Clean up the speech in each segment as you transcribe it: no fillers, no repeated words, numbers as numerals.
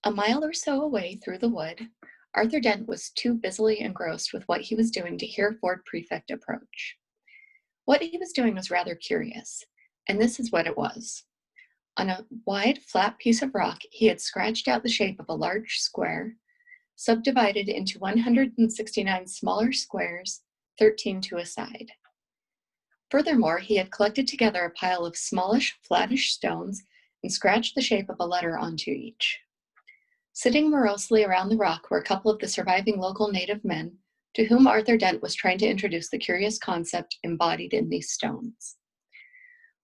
A mile or so away through the wood, Arthur Dent was too busily engrossed with what he was doing to hear Ford Prefect approach. What he was doing was rather curious, and this is what it was. On a wide, flat piece of rock, he had scratched out the shape of a large square, subdivided into 169 smaller squares, 13 to a side. Furthermore, he had collected together a pile of smallish, flattish stones and scratched the shape of a letter onto each. Sitting morosely around the rock were a couple of the surviving local native men, to whom Arthur Dent was trying to introduce the curious concept embodied in these stones.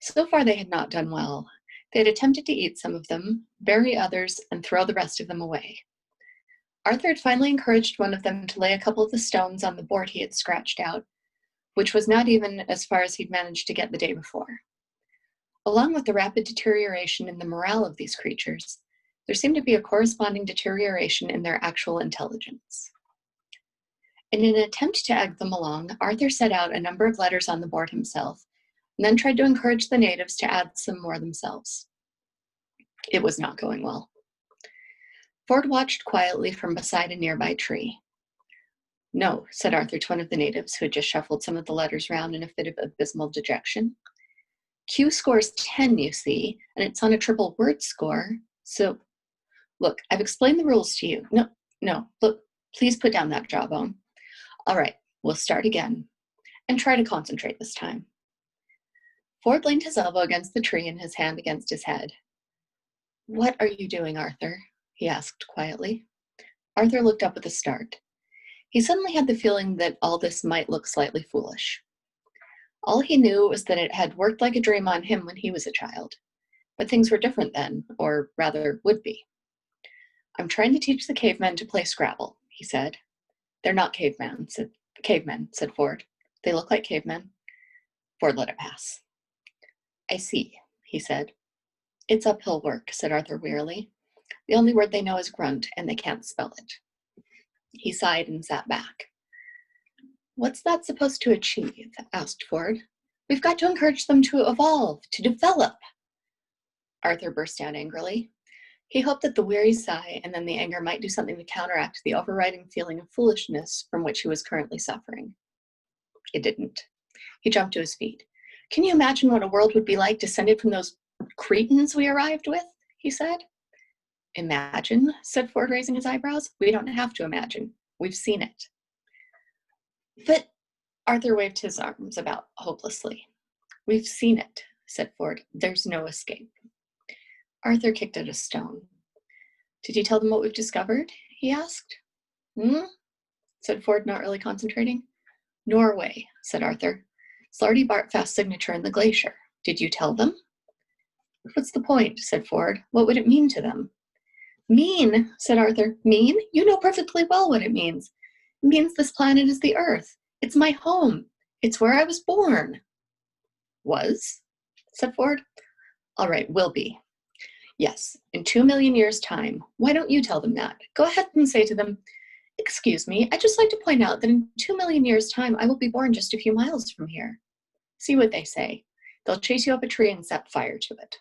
So far, they had not done well. They had attempted to eat some of them, bury others, and throw the rest of them away. Arthur had finally encouraged one of them to lay a couple of the stones on the board he had scratched out, which was not even as far as he'd managed to get the day before. Along with the rapid deterioration in the morale of these creatures, there seemed to be a corresponding deterioration in their actual intelligence. In an attempt to egg them along, Arthur set out a number of letters on the board himself, and then tried to encourage the natives to add some more themselves. It was not going well. Ford watched quietly from beside a nearby tree. "No," said Arthur to one of the natives who had just shuffled some of the letters round in a fit of abysmal dejection. "Q scores 10, you see, and it's on a triple word score, so look, I've explained the rules to you. No, look, please put down that jawbone. All right, we'll start again, and try to concentrate this time." Ford leaned his elbow against the tree and his hand against his head. "What are you doing, Arthur?" he asked quietly. Arthur looked up with a start. He suddenly had the feeling that all this might look slightly foolish. All he knew was that it had worked like a dream on him when he was a child. But things were different then, or rather would be. "I'm trying to teach the cavemen to play Scrabble," he said. "They're not cavemen," said Ford. "They look like cavemen." Ford let it pass. "I see," he said. "It's uphill work," said Arthur wearily. "The only word they know is grunt, and they can't spell it." He sighed and sat back. "What's that supposed to achieve?" asked Ford. "We've got to encourage them to evolve, to develop." Arthur burst out angrily. He hoped that the weary sigh and then the anger might do something to counteract the overriding feeling of foolishness from which he was currently suffering. It didn't. He jumped to his feet. "Can you imagine what a world would be like descended from those cretins we arrived with?" he said. "Imagine?" said Ford, raising his eyebrows. "We don't have to imagine. We've seen it." "But," Arthur waved his arms about hopelessly. "We've seen it," said Ford. "There's no escape." Arthur kicked at a stone. "Did you tell them what we've discovered?" he asked. Said Ford, not really concentrating. "Norway," said Arthur. "Slarty Bartfast's signature in the glacier. Did you tell them?" "What's the point?" said Ford. "What would it mean to them?" "Mean," said Arthur. "Mean? You know perfectly well what it means. It means this planet is the Earth. It's my home. It's where I was born." "Was?" said Ford. "All right, will be. Yes, in 2 million years' time. Why don't you tell them that? Go ahead and say to them, 'Excuse me, I'd just like to point out that in 2 million years' time, I will be born just a few miles from here.' See what they say. They'll chase you up a tree and set fire to it."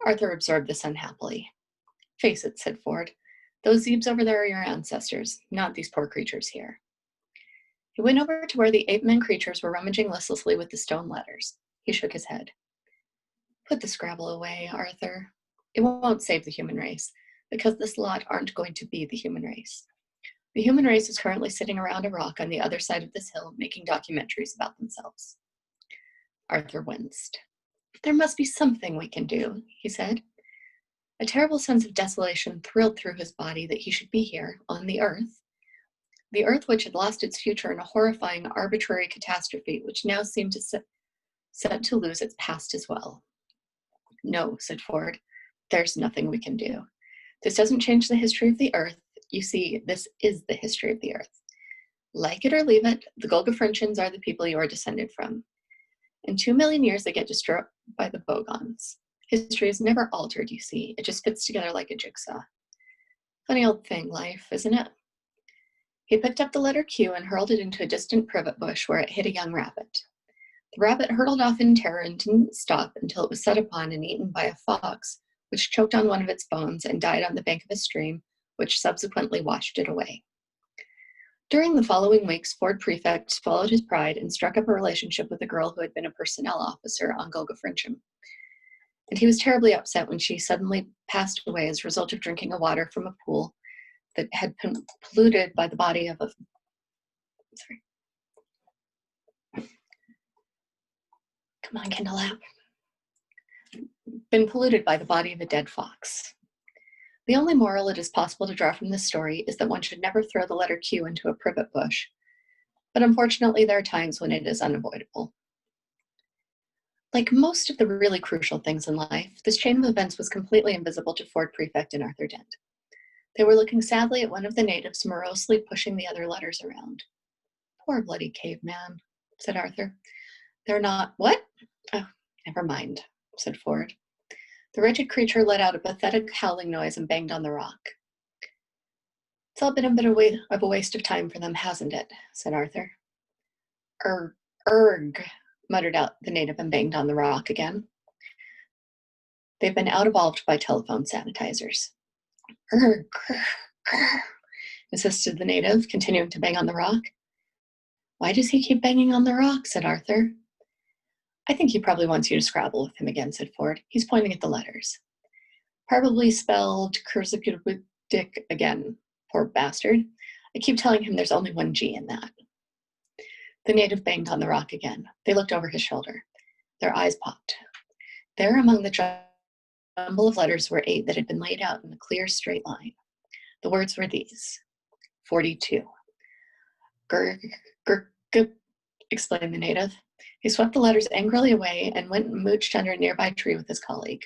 Arthur absorbed this unhappily. "Face it," said Ford. "Those Zebes over there are your ancestors, not these poor creatures here." He went over to where the ape-men creatures were rummaging listlessly with the stone letters. He shook his head. "Put the Scrabble away, Arthur. It won't save the human race, because this lot aren't going to be the human race. The human race is currently sitting around a rock on the other side of this hill making documentaries about themselves." Arthur winced. "There must be something we can do," he said. A terrible sense of desolation thrilled through his body that he should be here, on the Earth which had lost its future in a horrifying, arbitrary catastrophe which now seemed to set to lose its past as well. "No," said Ford, "there's nothing we can do. This doesn't change the history of the Earth. You see, this is the history of the Earth. Like it or leave it, the Golgafrinchans are the people you are descended from. In 2 million years, they get destroyed by the Bogons. History is never altered, you see. It just fits together like a jigsaw. Funny old thing, life, isn't it?" He picked up the letter Q and hurled it into a distant privet bush where it hit a young rabbit. The rabbit hurtled off in terror and didn't stop until it was set upon and eaten by a fox which choked on one of its bones and died on the bank of a stream, which subsequently washed it away. During the following weeks, Ford Prefect followed his pride and struck up a relationship with a girl who had been a personnel officer on Golgafrincham. And he was terribly upset when she suddenly passed away as a result of drinking a water from a pool that had been polluted by the body of a been polluted by the body of a dead fox. The only moral it is possible to draw from this story is that one should never throw the letter Q into a privet bush, but unfortunately there are times when it is unavoidable. Like most of the really crucial things in life, this chain of events was completely invisible to Ford Prefect and Arthur Dent. They were looking sadly at one of the natives morosely pushing the other letters around. Poor bloody caveman, said Arthur. They're not, what? Oh, never mind, said Ford. The wretched creature let out a pathetic howling noise and banged on the rock. It's all been a bit of a waste of time for them, hasn't it? Said Arthur. Erg, muttered out the native and banged on the rock again. They've been out-evolved by telephone sanitizers. Erg, insisted the native, continuing to bang on the rock. Why does he keep banging on the rock? Said Arthur. I think he probably wants you to scrabble with him again, said Ford. He's pointing at the letters. Probably spelled Dick again, poor bastard. I keep telling him there's only one G in that. The native banged on the rock again. They looked over his shoulder. Their eyes popped. There among the jumble of letters were 8 that had been laid out in a clear straight line. The words were these. 42. Grr, grr, grr, explained the native. He swept the letters angrily away and went and mooched under a nearby tree with his colleague.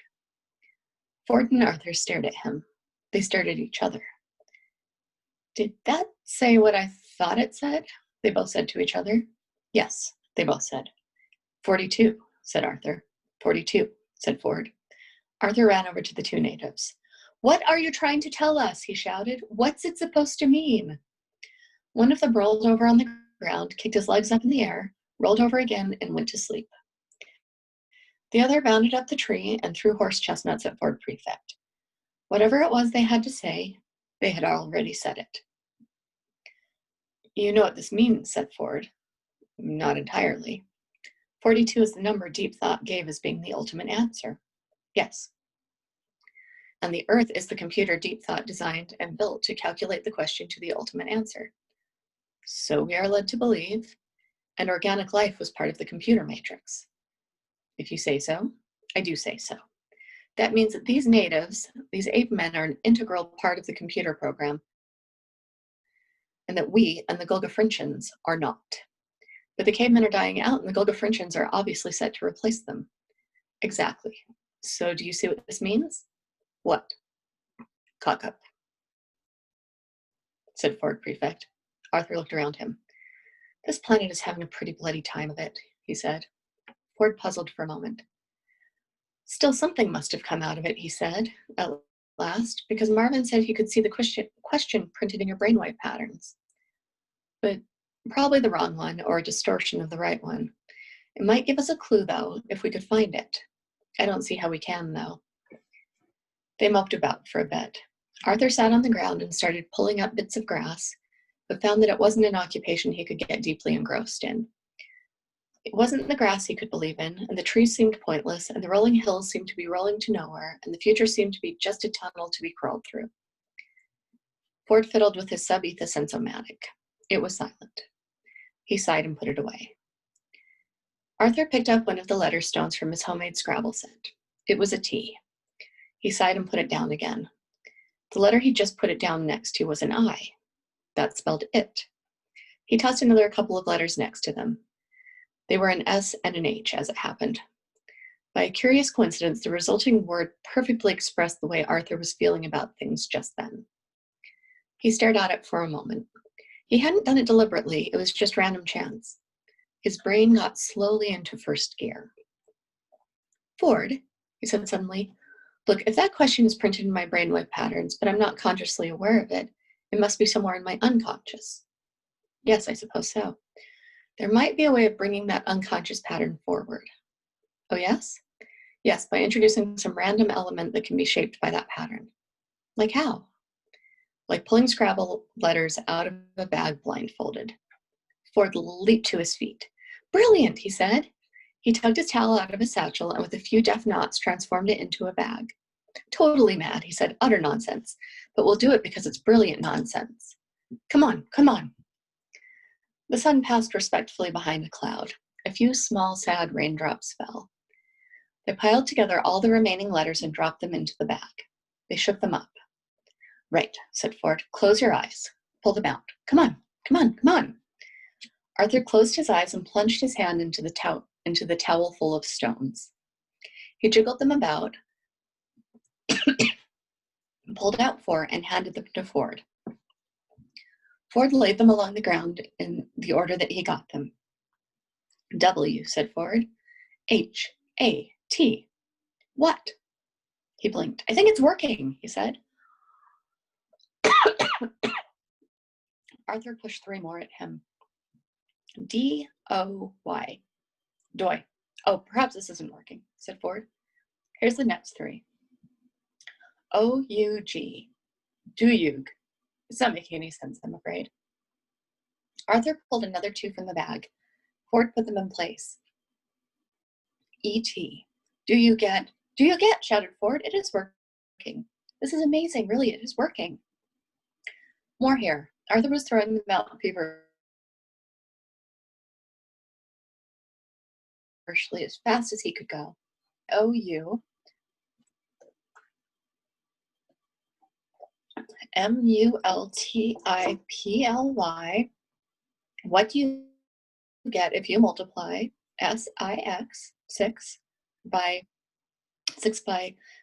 Ford and Arthur stared at him. They stared at each other. Did that say what I thought it said? They both said to each other. Yes, they both said. 42, said Arthur. 42, said Ford. Arthur ran over to the 2 natives. What are you trying to tell us? He shouted. What's it supposed to mean? One of them rolled over on the ground, kicked his legs up in the air, rolled over again, and went to sleep. The other bounded up the tree and threw horse chestnuts at Ford Prefect. Whatever it was they had to say, they had already said it. You know what this means, said Ford. Not entirely. 42 is the number Deep Thought gave as being the ultimate answer. Yes. And the Earth is the computer Deep Thought designed and built to calculate the question to the ultimate answer. So we are led to believe, and organic life was part of the computer matrix. If you say so, I do say so. That means that these natives, these ape men, are an integral part of the computer program, and that we and the Golgafrinchans are not. But the cavemen are dying out, and the Golgafrinchans are obviously set to replace them. Exactly. So do you see what this means? What? Cock up, said Ford Prefect. Arthur looked around him. This planet is having a pretty bloody time of it, he said. Ford puzzled for a moment. Still, something must have come out of it, he said, at last, because Marvin said he could see the question printed in your brainwave patterns. But probably the wrong one, or a distortion of the right one. It might give us a clue, though, if we could find it. I don't see how we can, though. They moped about for a bit. Arthur sat on the ground and started pulling up bits of grass, but found that it wasn't an occupation he could get deeply engrossed in. It wasn't the grass he could believe in, and the trees seemed pointless, and the rolling hills seemed to be rolling to nowhere, and the future seemed to be just a tunnel to be crawled through. Ford fiddled with his sub-etha sensomatic. It was silent. He sighed and put it away. Arthur picked up one of the letter stones from his homemade Scrabble set. It was a T. He sighed and put it down again. The letter he just put it down next to was an I. That spelled it. He tossed another couple of letters next to them. They were an S and an H, as it happened. By a curious coincidence, the resulting word perfectly expressed the way Arthur was feeling about things just then. He stared at it for a moment. He hadn't done it deliberately, it was just random chance. His brain got slowly into first gear. Ford, he said suddenly, look, if that question is printed in my brainwave patterns, but I'm not consciously aware of it, it must be somewhere in my unconscious. Yes, I suppose so. There might be a way of bringing that unconscious pattern forward. Oh, yes? Yes, by introducing some random element that can be shaped by that pattern. Like how? Like pulling Scrabble letters out of a bag blindfolded. Ford leaped to his feet. Brilliant, he said. He tugged his towel out of his satchel and with a few deft knots transformed it into a bag. Totally mad, he said. Utter nonsense. But we'll do it because it's brilliant nonsense. Come on, come on. The sun passed respectfully behind a cloud. A few small, sad raindrops fell. They piled together all the remaining letters and dropped them into the bag. They shook them up. Right, said Ford. Close your eyes. Pull them out. Come on, come on, come on. Arthur closed his eyes and plunged his hand into the towel full of stones. He jiggled them about, pulled out 4, and handed them to Ford. Ford laid them along the ground in the order that he got them. W, said Ford. H, A, T. What? He blinked. I think it's working, he said. Arthur pushed 3 more at him. D-O-Y. Doy. Oh, perhaps this isn't working, said Ford. Here's the next 3. O-U-G. Douyug. It's not making any sense, I'm afraid. Arthur pulled another 2 from the bag. Ford put them in place. E-T. Do you get? Shouted Ford. It is working. This is amazing, really, it is working. More here. Arthur was throwing them out feverishly as fast as he could go. O-U. M-U-L-T-I-P-L-Y. What do you get if you multiply S-I-X, 6, by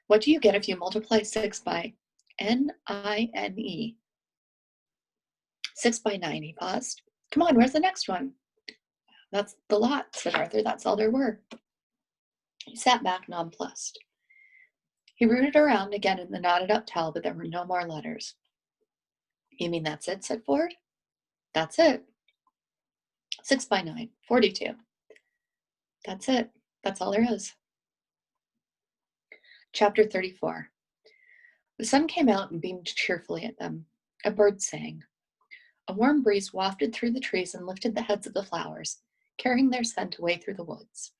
what do you get if you multiply 6 by N-I-N-E? 6 by 9, he paused. Come on, where's the next one? That's the lot, said Arthur. That's all there were. He sat back nonplussed. He rooted around again in the knotted up towel, but there were no more letters. You mean that's it, said Ford. That's it. 6 by 9, 42. That's it. That's all there is. Chapter 34. The sun came out and beamed cheerfully at them. A bird sang. A warm breeze wafted through the trees and lifted the heads of the flowers, carrying their scent away through the woods.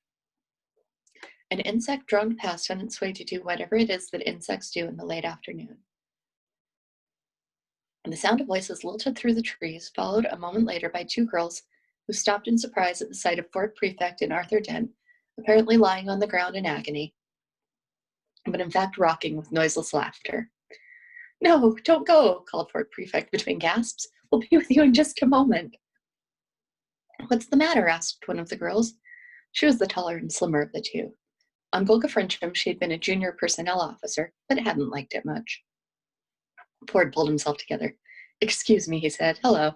An insect droned past on its way to do whatever it is that insects do in the late afternoon. And the sound of voices lilted through the trees, followed a moment later by 2 girls who stopped in surprise at the sight of Ford Prefect and Arthur Dent, apparently lying on the ground in agony, but in fact rocking with noiseless laughter. No, don't go, called Ford Prefect between gasps. We'll be with you in just a moment. What's the matter? Asked one of the girls. She was the taller and slimmer of the 2. On Golga Frencham, she had been a junior personnel officer, but hadn't liked it much. Ford pulled himself together. Excuse me, he said. Hello.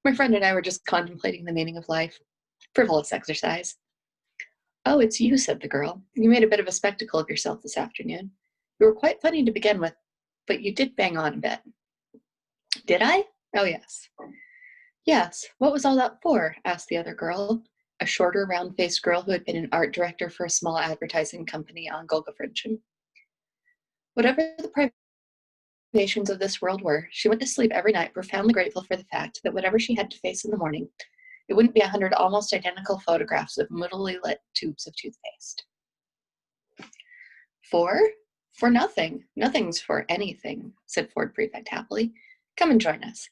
My friend and I were just contemplating the meaning of life. Frivolous exercise. Oh, it's you, said the girl. You made a bit of a spectacle of yourself this afternoon. You were quite funny to begin with, but you did bang on a bit. Did I? Oh, yes. Yes. What was all that for? Asked the other girl, a shorter, round-faced girl who had been an art director for a small advertising company on Golga Frencham. Whatever the privations of this world were, she went to sleep every night profoundly grateful for the fact that whatever she had to face in the morning, it wouldn't be 100 almost identical photographs of moodily lit tubes of toothpaste. For nothing. Nothing's for anything, said Ford Prefect happily. Come and join us.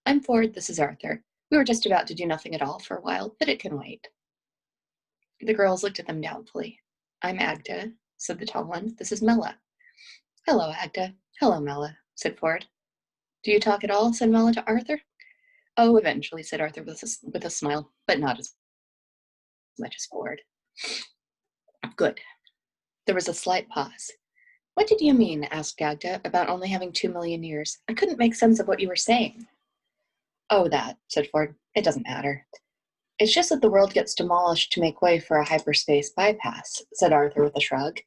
I'm Ford, this is Arthur. We were just about to do nothing at all for a while, but it can wait. The girls looked at them doubtfully. I'm Agda, said the tall one. This is Mella. Hello, Agda. Hello, Mella, said Ford. Do you talk at all? Said Mella to Arthur. Oh, eventually, said Arthur with a smile, but not as much as Ford. Good. There was a slight pause. What did you mean, asked Agda, about only having 2 million years? I couldn't make sense of what you were saying. Oh, that, said Ford. It doesn't matter. It's just that the world gets demolished to make way for a hyperspace bypass, said Arthur with a shrug.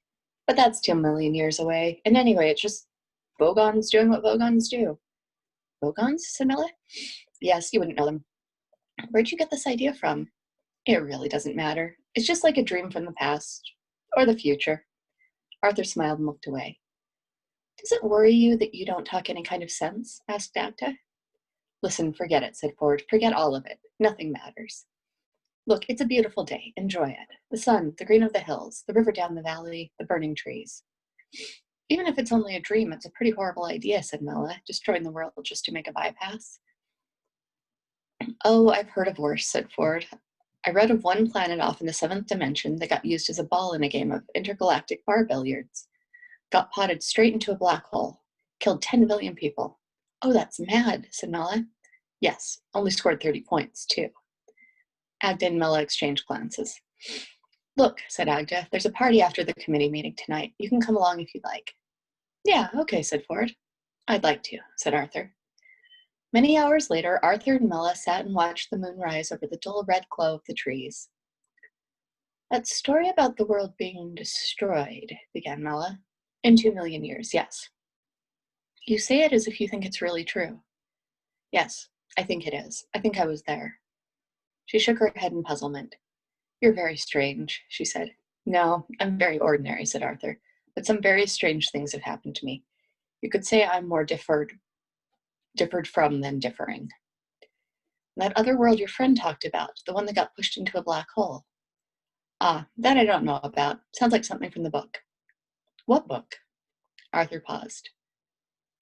But that's 2 million years away, and anyway, it's just Vogons doing what Vogons do. Vogons? Said Mella. Yes, you wouldn't know them. Where'd you get this idea from? It really doesn't matter. It's just like a dream from the past, or the future. Arthur smiled and looked away. Does it worry you that you don't talk any kind of sense? Asked Agda. Listen, forget it, said Ford. Forget all of it. Nothing matters. Look, it's a beautiful day. Enjoy it. The sun, the green of the hills, the river down the valley, the burning trees. Even if it's only a dream, it's a pretty horrible idea, said Mella, destroying the world just to make a bypass. Oh, I've heard of worse, said Ford. I read of one planet off in the seventh dimension that got used as a ball in a game of intergalactic bar billiards. Got potted straight into a black hole. Killed 10 million people. Oh, that's mad, said Mella. Yes, only scored 30 points, too. Agda and Mella exchanged glances. Look, said Agda, there's a party after the committee meeting tonight. You can come along if you'd like. Yeah, okay, said Ford. I'd like to, said Arthur. Many hours later, Arthur and Mella sat and watched the moon rise over the dull red glow of the trees. That story about the world being destroyed, began Mella. In 2 million years, yes. You say it as if you think it's really true. Yes, I think it is. I think I was there. She shook her head in puzzlement. You're very strange, she said. No, I'm very ordinary, said Arthur, but some very strange things have happened to me. You could say I'm more differed from than differing. That other world your friend talked about, the one that got pushed into a black hole. Ah, that I don't know about. Sounds like something from the book. What book? Arthur paused.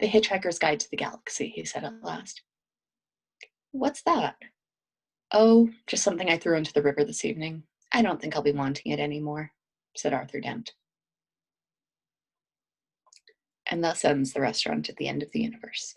The Hitchhiker's Guide to the Galaxy, he said at last. What's that? Oh, just something I threw into the river this evening. I don't think I'll be wanting it anymore, said Arthur Dent. And thus ends The Restaurant at the End of the Universe.